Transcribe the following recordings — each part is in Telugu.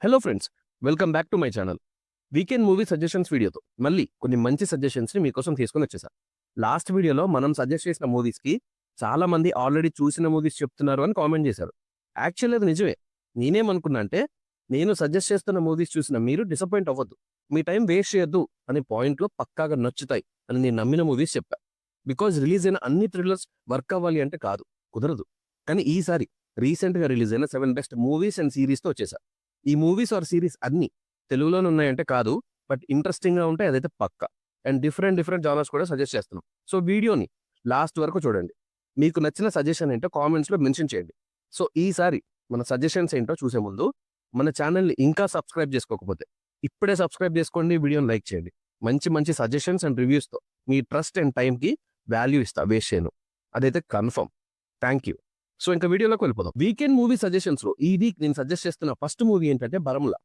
Hello friends, welcome back to my channel. Weekend movie suggestions వీడియోతో మళ్ళీ కొన్ని మంచి సజెషన్స్ని మీకోసం తీసుకొని వచ్చేసా. లాస్ట్ వీడియోలో మనం సజెస్ట్ చేసిన మూవీస్కి చాలా మంది ఆల్రెడీ చూసిన మూవీస్ చెప్తున్నారు అని కామెంట్ చేశారు. యాక్చువల్లీ అది నిజమే. నేనేమనుకున్నా అంటే, నేను సజెస్ట్ చేస్తున్న మూవీస్ చూసిన మీరు డిసప్పాయింట్ అవ్వద్దు, మీ టైం వేస్ట్ చేయొద్దు అనే పాయింట్లో పక్కాగా నచ్చుతాయి అని నేను నమ్మిన మూవీస్ చెప్పా. బికాజ్ రిలీజ్ అయిన అన్ని థ్రిల్లర్స్ వర్క్ అవ్వాలి అంటే కాదు, కుదరదు. కానీ ఈసారి రీసెంట్గా రిలీజ్ అయిన 7 బెస్ట్ మూవీస్ అండ్ సిరీస్తో వచ్చేసా. ఈ మూవీస్ ఆర్ సిరీస్ అన్ని తెలుగులోనే ఉన్నాయంటే కాదు, బట్ ఇంట్రెస్టింగ్గా ఉంటాయి, అదైతే పక్క. అండ్ డిఫరెంట్ డిఫరెంట్ జానర్స్ కూడా సజెస్ట్ చేస్తున్నాం. సో వీడియోని లాస్ట్ వరకు చూడండి. మీకు నచ్చిన సజెషన్ ఏంటో కామెంట్స్లో మెన్షన్ చేయండి. సో ఈసారి మన సజెషన్స్ ఏంటో చూసే ముందు మన ఛానల్ని ఇంకా సబ్స్క్రైబ్ చేసుకోకపోతే ఇప్పుడే సబ్స్క్రైబ్ చేసుకోండి, వీడియోని లైక్ చేయండి. మంచి మంచి సజెషన్స్ అండ్ రివ్యూస్తో మీ ట్రస్ట్ అండ్ టైంకి వాల్యూ ఇస్తా, వేస్ట్ చేయను, అదైతే కన్ఫర్మ్. Thank you. సో ఇంకా వీడియోలోకి వెళ్ళిపోదాం. వీకెండ్ మూవీ సజెషన్స్ లో ఈ వీక్ నేను సజెస్ట్ చేస్తున్న ఫస్ట్ మూవీ ఏంటంటే బరములా.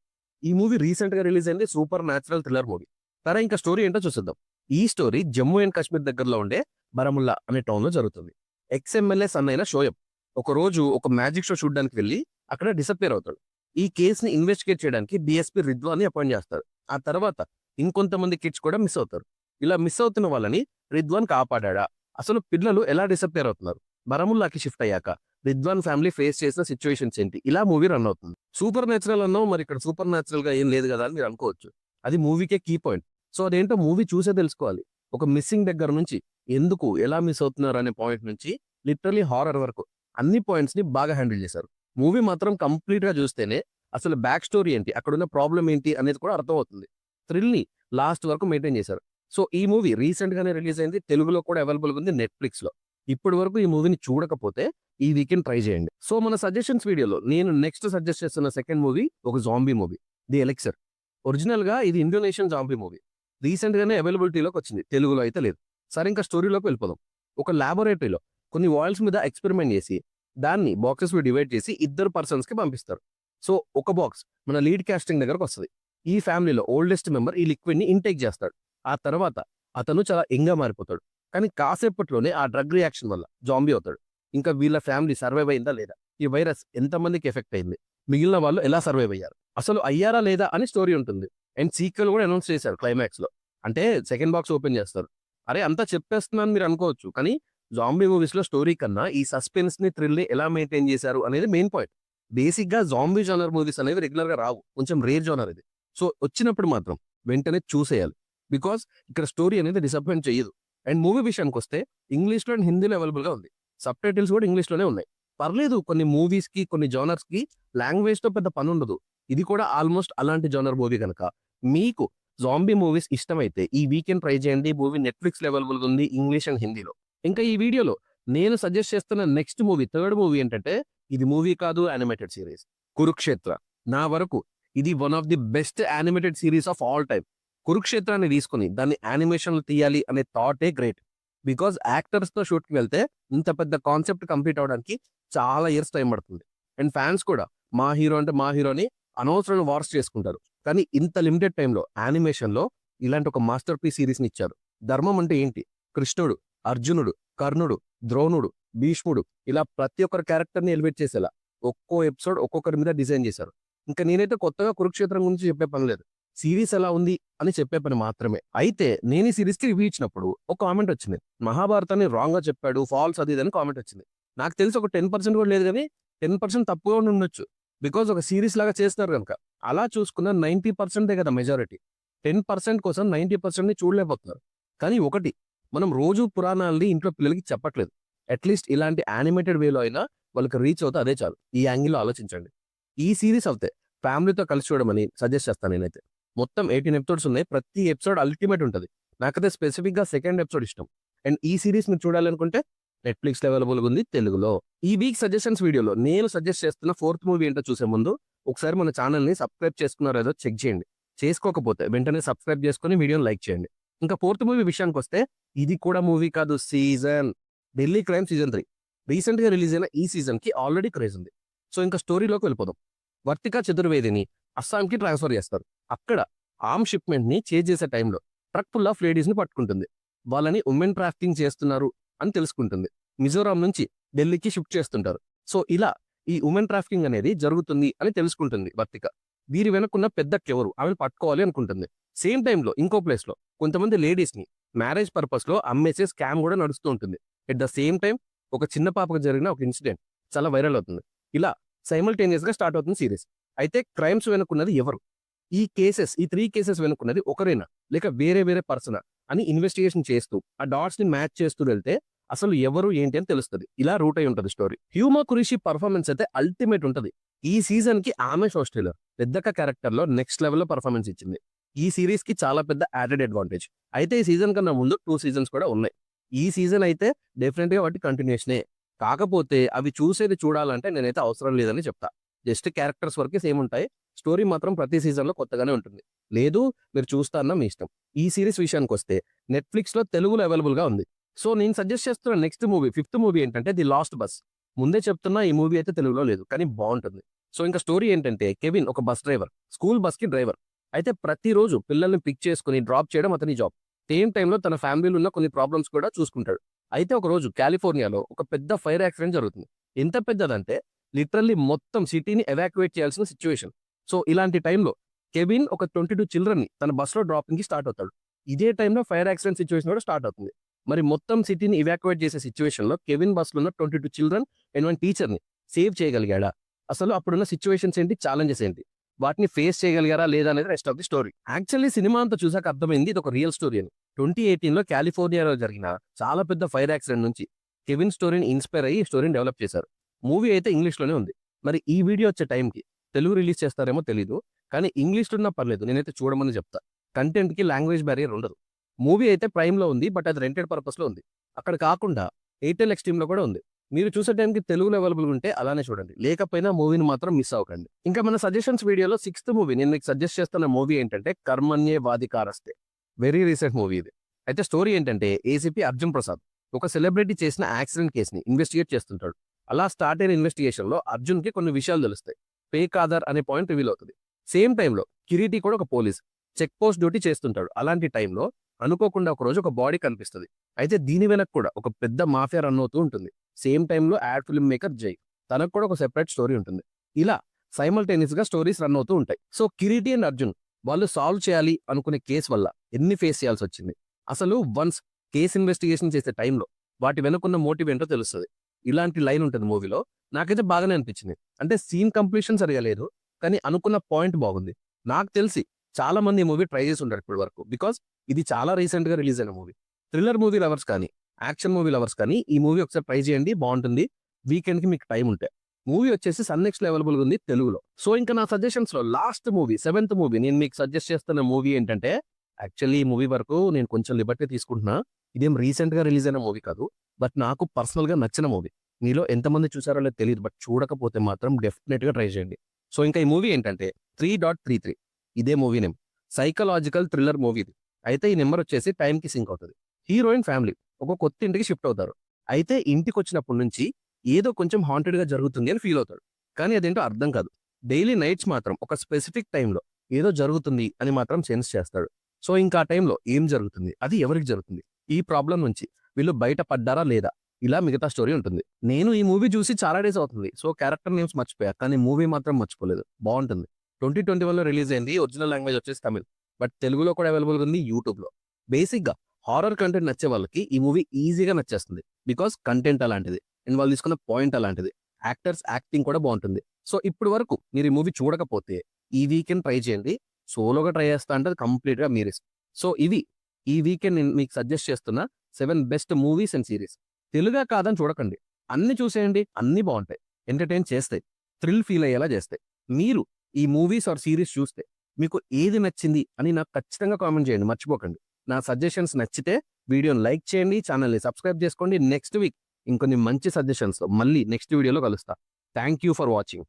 ఈ మూవీ రీసెంట్ గా రిలీజ్ అయింది, సూపర్ న్యాచురల్ థ్రిల్లర్ మూవీ. సరే, ఇంకా స్టోరీ ఏంటో చూసిద్దాం. ఈ స్టోరీ జమ్మూ అండ్ కాశ్మీర్ దగ్గరలో ఉండే బరముల్లా అనే టౌన్ లో జరుగుతుంది. ఎక్స్ఎమ్మెల్యే సన్ అయిన షోయబ్ ఒక రోజు ఒక మ్యాజిక్ షో చూడడానికి వెళ్ళి అక్కడ డిసప్పేర్ అవుతాడు. ఈ కేసుని ఇన్వెస్టిగేట్ చేయడానికి డిఎస్పీ రిద్వాన్ ని అపాయింట్ చేస్తారు. ఆ తర్వాత ఇంకొంతమంది కిడ్స్ కూడా మిస్ అవుతారు. ఇలా మిస్ అవుతున్న వాళ్ళని రిద్వాన్ కాపాడా? అసలు పిల్లలు ఎలా డిసప్పేర్ అవుతున్నారు, బరముల్లాకి షిఫ్ట్ అయ్యాక రిద్వాన్ ఫ్యామిలీ ఫేస్ చేసిన సిచ్యువేషన్స్ ఏంటి, ఇలా మూవీ రన్ అవుతుంది. సూపర్ న్యాచురల్ అన్నావు, మరి ఇక్కడ సూపర్ న్యాచురల్ గా ఏం లేదు కదా అని మీరు అనుకోవచ్చు. అది మూవీకే కీ పాయింట్. సో అదేంటో మూవీ చూసే తెలుసుకోవాలి. ఒక మిస్సింగ్ దగ్గర నుంచి ఎందుకు ఎలా మిస్ అవుతున్నారు అనే పాయింట్ నుంచి లిటరలీ హారర్ వరకు అన్ని పాయింట్స్ ని బాగా హ్యాండిల్ చేశారు. మూవీ మాత్రం కంప్లీట్ గా చూస్తేనే అసలు బ్యాక్ స్టోరీ ఏంటి, అక్కడున్న ప్రాబ్లం ఏంటి అనేది కూడా అర్థమవుతుంది. థ్రిల్ ని లాస్ట్ వరకు మెయింటైన్ చేశారు. సో ఈ మూవీ రీసెంట్ గానే రిలీజ్ అయింది, తెలుగులో కూడా అవైలబుల్ ఉంది నెట్ఫ్లిక్స్ లో. ఇప్పటి వరకు ఈ మూవీని చూడకపోతే ఈ వీకెండ్ ట్రై చేయండి. సో మన సజెషన్స్ వీడియోలో నేను నెక్స్ట్ సజెస్ట్ చేస్తున్న సెకండ్ మూవీ ఒక zombie movie, the elixir. Original గా ఇది ఇండోనేషియన్ జాంబీ మూవీ. రీసెంట్ గానే అవైలబిలిటీలోకి వచ్చింది, తెలుగులో అయితే లేదు. సరే, ఇంకా స్టోరీలోకి వెళ్ళిపోదాం. ఒక ల్యాబొరేటరీలో కొన్ని వాయిల్స్ మీద ఎక్స్పెరిమెంట్ చేసి దాన్ని బాక్సెస్ డివైడ్ చేసి ఇద్దరు పర్సన్స్ కి పంపిస్తారు. సో ఒక బాక్స్ మన లీడ్ కాస్టింగ్ దగ్గరకు వస్తుంది. ఈ ఫ్యామిలీలో ఓల్డెస్ట్ మెంబర్ ఈ లిక్విడ్ ని ఇంటేక్ చేస్తాడు. ఆ తర్వాత అతను చాలా యంగ్ గా మారిపోతాడు. కానీ కాసేపట్లోనే ఆ డ్రగ్ రియాక్షన్ వల్ల జాంబీ అవుతాడు. ఇంకా వీళ్ళ ఫ్యామిలీ సర్వైవ్ అయిందా లేదా, ఈ వైరస్ ఎంతమందికి ఎఫెక్ట్ అయింది, మిగిలిన వాళ్ళు ఎలా సర్వైవ్ అయ్యారు, అసలు అయ్యారా లేదా అని స్టోరీ ఉంటుంది. అండ్ సీక్వెల్ కూడా అనౌన్స్ చేశారు క్లైమాక్స్ లో. అంటే సెకండ్ బాక్స్ ఓపెన్ చేస్తారు. అరే అంతా చెప్పేస్తున్నాను మీరు అనుకోవచ్చు, కానీ జాంబీ మూవీస్ లో స్టోరీ కన్నా ఈ సస్పెన్స్ ని థ్రిల్ ని ఎలా మెయింటైన్ చేశారు అనేది మెయిన్ పాయింట్. బేసిక్ గా జాంబీ జోనర్ మూవీస్ అనేవి రెగ్యులర్ గా రావు, కొంచెం రేర్ జోనర్ ఇది. సో వచ్చినప్పుడు మాత్రం వెంటనే చూసేయాలి, బికాస్ ఇక్కడ స్టోరీ అనేది డిసప్పాయింట్ చేయదు. అండ్ మూవీ విషయానికి వస్తే ఇంగ్లీష్లో అండ్ హిందీలో అవైలబుల్గా ఉంది. సబ్ టైటిల్స్ కూడా ఇంగ్లీష్లోనే ఉన్నాయి. పర్లేదు, కొన్ని మూవీస్కి కొన్ని జోనర్స్కి లాంగ్వేజ్తో పెద్ద పని ఉండదు. ఇది కూడా ఆల్మోస్ట్ అలాంటి జోనర్ మూవీ కనుక మీకు జాంబీ మూవీస్ ఇష్టమైతే ఈ వీకెండ్ ట్రై చేయండి. మూవీ నెట్ఫ్లిక్స్లో అవైలబుల్గా ఉంది, ఇంగ్లీష్ అండ్ హిందీలో. ఇంకా ఈ వీడియోలో నేను సజెస్ట్ చేస్తున్న నెక్స్ట్ మూవీ, థర్డ్ మూవీ ఏంటంటే ఇది మూవీ కాదు, యానిమేటెడ్ సిరీస్, కురుక్షేత్ర. నా వరకు ఇది one of the best animated series of all time. కురుక్షేత్రాన్ని తీసుకుని దాన్ని యానిమేషన్లు తీయాలి అనే థాటే గ్రేట్. బికాజ్ యాక్టర్స్తో షూట్కి వెళ్తే ఇంత పెద్ద కాన్సెప్ట్ కంప్లీట్ అవడానికి చాలా ఇయర్స్ టైం పడుతుంది. అండ్ ఫ్యాన్స్ కూడా మా హీరో అంటే మా హీరోని అనవసరంగా వార్స్ చేసుకుంటారు. కానీ ఇంత లిమిటెడ్ టైంలో యానిమేషన్లో ఇలాంటి ఒక మాస్టర్ పీస్ సిరీస్ని ఇచ్చారు. ధర్మం అంటే ఏంటి, కృష్ణుడు, అర్జునుడు, కర్ణుడు, ద్రోణుడు, భీష్ముడు, ఇలా ప్రతి ఒక్కరి క్యారెక్టర్ని ఎలివేట్ చేసేలా ఒక్కో ఎపిసోడ్ ఒక్కొక్కరి మీద డిజైన్ చేశారు. ఇంకా నేనైతే కొత్తగా కురుక్షేత్రం గురించి చెప్పే పని లేదు, సిరీస్ ఎలా ఉంది అని చెప్పే పని మాత్రమే. అయితే నేను ఈ సిరీస్ కి రివ్యూ ఇచ్చినప్పుడు ఒక కామెంట్ వచ్చింది, మహాభారతాన్ని రాంగ్ గా చెప్పాడు, ఫాల్స్ అది అని కామెంట్ వచ్చింది. నాకు తెలిసి ఒక 10% కూడా లేదు, కానీ 10% తప్పుగా ఉండొచ్చు. బికాజ్ ఒక సిరీస్ లాగా చేస్తున్నారు కనుక. అలా చూసుకున్న 90% కదా మెజారిటీ. 10% కోసం 90% ని చూడలేకపోతున్నారు. కానీ ఒకటి, మనం రోజు పురాణాలని ఇంట్లో పిల్లలకి చెప్పట్లేదు. అట్లీస్ట్ ఇలాంటి యానిమేటెడ్ వేలో అయినా వాళ్ళకి రీచ్ అవుతే అదే చాలు. ఈ యాంగిల్లో ఆలోచించండి. ఈ సిరీస్ అవుతే ఫ్యామిలీతో కలిసి చూడమని సజెస్ట్ చేస్తాను నేనైతే. మొత్తం 18 ఎపిసోడ్స్ ఉన్నాయి, ప్రతి ఎపిసోడ్ అల్టిమేట్ ఉంటుంది. నాకైతే స్పెసిఫిక్ గా సెకండ్ ఎపిసోడ్ ఇష్టం. అండ్ ఈ సిరీస్ మీరు చూడాలనుకుంటే నెట్ఫ్లిక్స్ అవైలబుల్ ఉంది తెలుగులో. ఈ వీక్ సజెషన్స్ వీడియోలో నేను సజెస్ట్ చేస్తున్న ఫోర్త్ మూవీ ఏంటో చూసే ముందు ఒకసారి మన ఛానల్ ని సబ్స్క్రైబ్ చేసుకున్నారో ఏదో చెక్ చేయండి. చేసుకోకపోతే వెంటనే సబ్స్క్రైబ్ చేసుకుని వీడియోని లైక్ చేయండి. ఇంకా ఫోర్త్ మూవీ విషయానికి వస్తే ఇది కూడా మూవీ కాదు, season. Delhi crime season 3 recent గా రిలీజ్ అయిన ఈ సీజన్ కి ఆల్రెడీ క్రేజ్ ఉంది. సో ఇంకా స్టోరీలోకి వెళ్ళిపోదాం. వర్తిక చతుర్వేదిని అస్సాంకి ట్రాన్స్ఫర్ చేస్తారు. అక్కడ ఆర్మ్ షిప్మెంట్ ని చేజ్ చేసే టైంలో ట్రక్ ఫుల్ ఆఫ్ లేడీస్ ని పట్టుకుంటుంది. వాళ్ళని ఉమెన్ ట్రాఫికింగ్ చేస్తున్నారు అని తెలుసుకుంటుంది. మిజోరాం నుంచి ఢిల్లీకి షిఫ్ట్ చేస్తుంటారు. సో ఇలా ఈ ఉమెన్ ట్రాఫికింగ్ అనేది జరుగుతుంది అని తెలుసుకుంటుంది వర్తిక. వీరి వెనక్కున్న పెద్దకెవరు ఆమెను పట్టుకోవాలి అనుకుంటుంది. సేమ్ టైంలో ఇంకో ప్లేస్లో కొంతమంది లేడీస్ని మ్యారేజ్ పర్పస్లో అమ్మేసే స్కామ్ కూడా నడుస్తూ ఉంటుంది. ఎట్ ద సేమ్ టైం ఒక చిన్న పాపకు జరిగిన ఒక ఇన్సిడెంట్ చాలా వైరల్ అవుతుంది. ఇలా సైమల్టేనియస్గా స్టార్ట్ అవుతుంది సిరీస్. అయితే క్రైమ్స్ వెనుకున్నది ఎవరు, ఈ ఈ 3 కేసెస్ వెనుకున్నది ఒకరేనా లేక వేరే వేరే పర్సనా అని ఇన్వెస్టిగేషన్ చేస్తూ ఆ డాట్స్ ని మ్యాచ్ చేస్తూ వెళ్తే అసలు ఎవరు ఏంటి అని తెలుస్తుంది. ఇలా రూట్ అయి ఉంటుంది స్టోరీ. హ్యూమా కురిషి పర్ఫార్మెన్స్ అయితే అల్టిమేట్ ఉంటుంది. ఈ సీజన్ కి ఆమె షో స్టైలర్ పెద్దక క్యారెక్టర్ లో నెక్స్ట్ లెవెల్ లో పర్ఫార్మెన్స్ ఇచ్చింది. ఈ సిరీస్ కి చాలా పెద్ద యాడెడ్ అడ్వాంటేజ్. అయితే ఈ సీజన్ కన్నా ముందు 2 సీజన్స్ కూడా ఉన్నాయి. ఈ సీజన్ అయితే డెఫినెట్ గా వాటి కంటిన్యూషనే. కాకపోతే అవి చూసేది చూడాలంటే నేనైతే అవసరం లేదని చెప్తా. జస్ట్ క్యారెక్టర్స్ వరకే సేమ్ ఉంటాయి. స్టోరీ మాత్రం ప్రతి సీజన్లో కొత్తగానే ఉంటుంది. లేదు మీరు చూస్తా అన్న మీ ఇష్టం. ఈ సిరీస్ విషయానికి వస్తే నెట్ఫ్లిక్స్లో తెలుగులో అవైలబుల్గా ఉంది. సో నేను సజెస్ట్ చేస్తున్న నెక్స్ట్ మూవీ 5th మూవీ ఏంటంటే ది లాస్ట్ బస్. ముందే చెప్తున్నా ఈ మూవీ అయితే తెలుగులో లేదు కానీ బాగుంటుంది. సో ఇంకా స్టోరీ ఏంటంటే కెవిన్ ఒక బస్ డ్రైవర్, స్కూల్ బస్కి డ్రైవర్. అయితే ప్రతిరోజు పిల్లల్ని పిక్ చేసుకుని డ్రాప్ చేయడం అతని జాబ్. సేమ్ టైంలో తన ఫ్యామిలీలో ఉన్న కొన్ని ప్రాబ్లమ్స్ కూడా చూసుకుంటాడు. అయితే ఒక రోజు కాలిఫోర్నియాలో ఒక పెద్ద ఫైర్ యాక్సిడెంట్ జరుగుతుంది. ఎంత పెద్దదంటే లిటరల్లీ మొత్తం సిటీని ఎవాక్యుయేట్ చేయాల్సిన సిచ్యువేషన్. సో ఇలాంటి టైంలో కెవిన్ ఒక 22 చిల్డ్రన్ని తన బస్లో డ్రాపింగ్కి స్టార్ట్ అవుతాడు. ఇదే టైంలో ఫైర్ యాక్సిడెంట్ సిచ్యువేషన్ కూడా స్టార్ట్ అవుతుంది. మరి మొత్తం సిటీని ఇవాక్యుయేట్ చేసే సిచ్యువేషన్లో కెవిన్ బస్లో ఉన్న 22 చిల్డ్రన్ అండ్ 1 టీచర్ని సేవ్ చేయగలిగాడా, అసలు అప్పుడున్న సిచ్యువేషన్స్ ఏంటి, ఛాలెంజెస్ ఏంటి, వాటిని ఫేస్ చేయగలిగారా లేదా అనేది rest of the story. Actually cinema అంతా చూసాక అర్థమైంది ఇది ఒక రియల్ స్టోరీ అని. 2018లో కాలిఫోర్నియాలో జరిగిన చాలా పెద్ద ఫైర్ యాక్సిడెంట్ నుంచి కెవిన్ స్టోరీని ఇన్స్పైర్ అయ్యి స్టోరీని డెవలప్ చేశారు. మూవీ అయితే ఇంగ్లీష్లోనే ఉంది. మరి ఈ వీడియో వచ్చే టైంకి తెలుగు రిలీజ్ చేస్తారేమో తెలీదు, కానీ ఇంగ్లీష్లో ఉన్నా పర్లేదు, నేనైతే చూడమని చెప్తా. కంటెంట్కి లాంగ్వేజ్ బ్యారియర్ ఉండదు. మూవీ అయితే ప్రైమ్లో ఉంది, బట్ అది రెంటెడ్ పర్పస్లో ఉంది. అక్కడ కాకుండా ఎయిర్టెల్ ఎక్స్ట్రీమ్లో కూడా ఉంది. మీరు చూసే టైంకి తెలుగులో అవైలబుల్ ఉంటే అలానే చూడండి, లేకపోయినా మూవీని మాత్రం మిస్ అవ్వకండి. ఇంకా మన సజెషన్స్ వీడియోలో 6th మూవీ నేను మీకు సజెస్ట్ చేస్తున్న మూవీ ఏంటంటే కర్మణ్యే వాదికారస్తే. వెరీ రీసెంట్ మూవీ ఇది. అయితే స్టోరీ ఏంటంటే ఏసీపీ అర్జున్ ప్రసాద్ ఒక సెలబ్రిటీ చేసిన యాక్సిడెంట్ కేసుని ఇన్వెస్టిగేట్ చేస్తుంటాడు. అలా స్టార్ట్ అయిన ఇన్వెస్టిగేషన్లో అర్జున్కి కొన్ని విషయాలు తెలుస్తాయి. ఫేక్ ఆధార్ అనే పాయింట్ రివీల్ అవుతుంది. సేమ్ టైంలో కిరీటి కూడా ఒక పోలీస్ చెక్ పోస్ట్ డ్యూటీ చేస్తుంటాడు. అలాంటి టైంలో అనుకోకుండా ఒక రోజు ఒక బాడీ కనిపిస్తుంది. అయితే దీని వెనక కూడా ఒక పెద్ద మాఫియా రన్ అవుతూ ఉంటుంది. సేమ్ టైంలో యాడ్ ఫిల్మ్ మేకర్ జై, తనకు కూడా ఒక సెపరేట్ స్టోరీ ఉంటుంది. ఇలా సైమల్టేనియస్ గా స్టోరీస్ రన్ అవుతూ ఉంటాయి. సో కిరీటి అండ్ అర్జున్ వాళ్ళు సాల్వ్ చేయాలి అనుకునే కేసు వల్ల ఎన్ని ఫేస్ చేయాల్సి వచ్చింది, అసలు వన్స్ కేసు ఇన్వెస్టిగేషన్ చేసే టైంలో వాటి వెనుకున్న మోటివ్ ఏంటో తెలుస్తుంది. ఇలాంటి లైన్ ఉంటుంది మూవీలో. నాకైతే బాగానే అనిపించింది. అంటే సీన్ కంప్లీషన్ సరిగా లేదు, కానీ అనుకున్న పాయింట్ బాగుంది. నాకు తెలిసి చాలా మంది ఈ మూవీ ట్రై చేసి ఉంటారు ఇప్పటి వరకు, బికాస్ ఇది చాలా రీసెంట్ గా రిలీజ్ అయిన మూవీ. థ్రిల్లర్ మూవీ లవర్స్ కానీ యాక్షన్ మూవీ లవర్స్ కానీ ఈ మూవీ ఒకసారి ట్రై చేయండి, బాగుంటుంది. వీకెండ్ కి మీకు టైం ఉంటే. మూవీ వచ్చేసి సన్ నెక్స్ట్ లో అవైలబుల్ ఉంది తెలుగులో. సో ఇంకా నా సజెషన్స్ లో లాస్ట్ మూవీ 7th మూవీ నేను మీకు సజెస్ట్ చేస్తున్న మూవీ ఏంటంటే, యాక్చువల్లీ ఈ మూవీ వరకు నేను కొంచెం లిబర్టీ తీసుకుంటున్నా. ఇదేం రీసెంట్ గా రిలీజ్ అయిన మూవీ కాదు, బట్ నాకు పర్సనల్ గా నచ్చిన మూవీ. మీలో ఎంతమంది చూసారో లేదు తెలియదు, బట్ చూడకపోతే మాత్రం డెఫినెట్ గా ట్రై చేయండి. సో ఇంకా ఈ మూవీ ఏంటంటే 3.33, ఇదే movie name. Psychological thriller movie ఇది. అయితే ఈ నెంబర్ వచ్చేసి టైం కి సింక్ అవుతుంది. హీరోయిన్ ఫ్యామిలీ ఒక కొత్త ఇంటికి షిఫ్ట్ అవుతారు. అయితే ఇంటికి వచ్చినప్పటి నుంచి ఏదో కొంచెం హాంటెడ్ గా జరుగుతుంది అని ఫీల్ అవుతాడు. కానీ అదేంటో అర్థం కాదు. డైలీ నైట్స్ మాత్రం ఒక స్పెసిఫిక్ టైంలో ఏదో జరుగుతుంది అని మాత్రం సెన్స్ చేస్తాడు. సో ఇంకా ఆ టైంలో ఏం జరుగుతుంది, అది ఎవరికి జరుగుతుంది, ఈ ప్రాబ్లం నుంచి వీళ్ళు బయట పడ్డారా లేదా, ఇలా మిగతా స్టోరీ ఉంటుంది. నేను ఈ మూవీ చూసి చాలా డేస్ అవుతుంది, సో క్యారెక్టర్ నేమ్స్ మర్చిపోయా, కానీ మూవీ మాత్రం మర్చిపోలేదు. బాగుంటుంది. 2021లో రిలీజ్ అయింది. ఒరిజినల్ లాంగ్వేజ్ వచ్చేసి తమిళ్, బట్ తెలుగులో కూడా అవైలబుల్ ఉంది యూట్యూబ్లో. బేసిక్గా హారర్ కంటెంట్ నచ్చే వాళ్ళకి ఈ మూవీ ఈజీగా నచ్చేస్తుంది, బికాస్ కంటెంట్ అలాంటిది అండ్ వాళ్ళు తీసుకున్న పాయింట్ అలాంటిది. యాక్టర్స్ యాక్టింగ్ కూడా బాగుంటుంది. సో ఇప్పటి వరకు మీరు ఈ మూవీ చూడకపోతే ఈ వీకెండ్ ట్రై చేయండి. సోలోగా ట్రై చేస్తా అంటే అది కంప్లీట్గా మీరు. సో ఇవి ఈ వీకెండ్ నేను మీకు సజెస్ట్ చేస్తున్న 7 బెస్ట్ మూవీస్ అండ్ సిరీస్. తెలుగా కాదని చూడకండి, అన్ని చూసేయండి, అన్ని బాగుంటాయి, ఎంటర్టైన్ చేస్తాయి, థ్రిల్ ఫీల్ అయ్యేలా చేస్తాయి. మీరు ఈ మూవీస్ ఆర్ సిరీస్ చూస్తే మీకు ఏది నచ్చింది అని నాకు ఖచ్చితంగా కామెంట్ చేయండి, మర్చిపోకండి. నా సజెషన్స్ నచ్చితే వీడియోని లైక్ చేయండి, ఛానల్ని సబ్స్క్రైబ్ చేసుకోండి. నెక్స్ట్ వీక్ ఇంకొన్ని మంచి సజెషన్స్తో మళ్ళీ నెక్స్ట్ వీడియోలో కలుస్తా. Thank you for watching.